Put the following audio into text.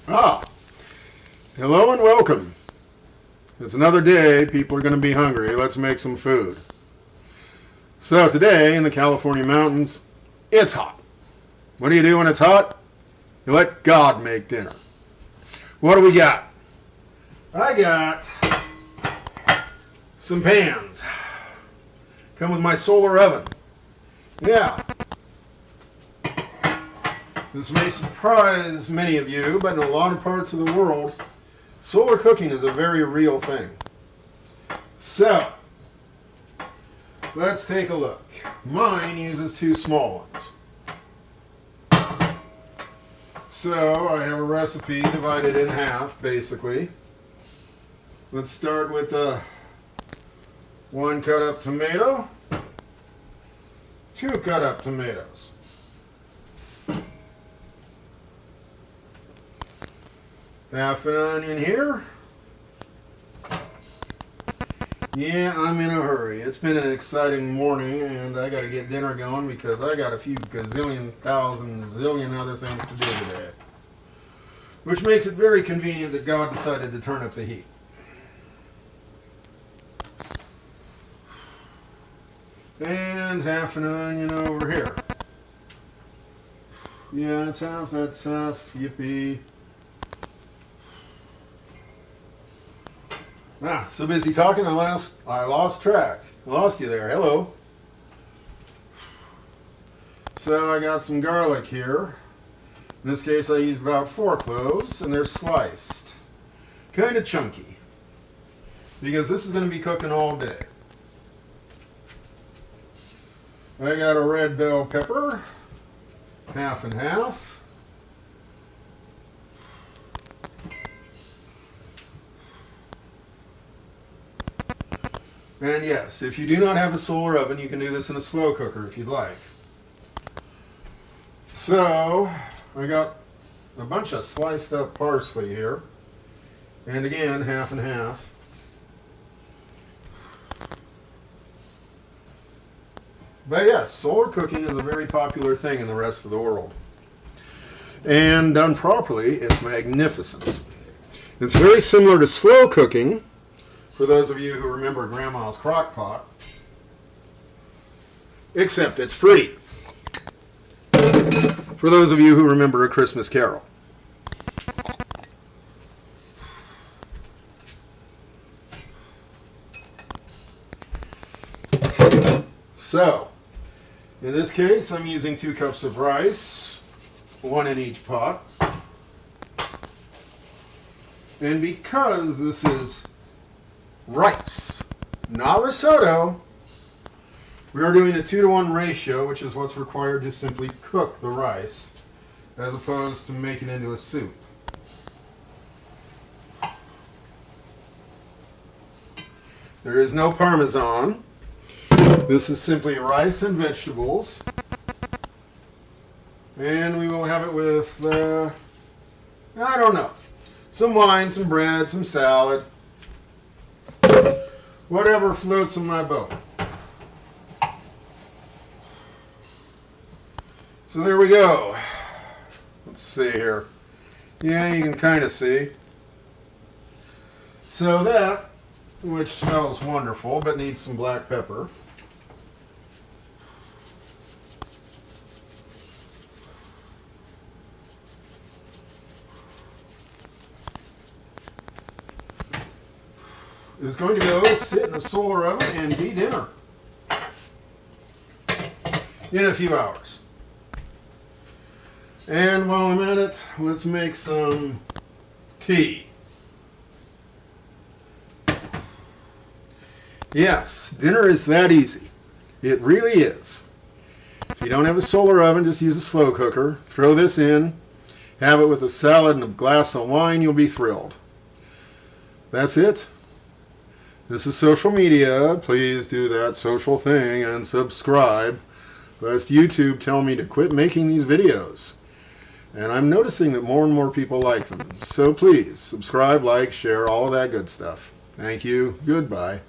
Ah, hello and welcome. It's another day. People are going to be hungry. Let's make some food. So today in the California mountains, it's hot. What do you do when it's hot? You let God make dinner. What do we got? I got some pans. Come with my solar oven. Yeah. This may surprise many of you, but in a lot of parts of the world, solar cooking is a very real thing. So, let's take a look. Mine uses two small ones. So, I have a recipe divided in half, basically. Let's start with one cut up tomato, two cut up tomatoes. Half an onion here. Yeah, I'm in a hurry. It's been an exciting morning and I gotta get dinner going because I got a few gazillion, thousand, zillion other things to do today. Which makes it very convenient that God decided to turn up the heat. And half an onion over here. Yeah, it's half, that's half, yippee. So busy talking, I lost track. I lost you there. Hello. So I got some garlic here. In this case, I used about 4 cloves, and they're sliced. Kind of chunky. Because this is going to be cooking all day. I got a red bell pepper, half and half. And yes, if you do not have a solar oven, you can do this in a slow cooker if you'd like. So, I got a bunch of sliced up parsley here. And again, half and half. But yes, solar cooking is a very popular thing in the rest of the world. And done properly, it's magnificent. It's very similar to slow cooking. For those of you who remember Grandma's crock pot, except it's free. For those of you who remember A Christmas Carol. So, in this case, I'm using 2 cups of rice, 1 in each pot. And because this is rice, not risotto, we are doing a 2-to-1 ratio, which is what's required to simply cook the rice, as opposed to make it into a soup. There is no Parmesan. This is simply rice and vegetables. And we will have it with, I don't know, some wine, some bread, some salad. Whatever floats in my boat. So there we go. Let's see here. Yeah, you can kind of see. So that, which smells wonderful but needs some black pepper. Is going to go sit in a solar oven and be dinner in a few hours. And while I'm at it, let's make some tea. Yes, dinner is that easy. It really is. If you don't have a solar oven, just use a slow cooker. Throw this in, have it with a salad and a glass of wine, you'll be thrilled. That's it. This is social media. Please do that social thing and subscribe, lest YouTube tell me to quit making these videos. And I'm noticing that more and more people like them. So please, subscribe, like, share, all of that good stuff. Thank you. Goodbye.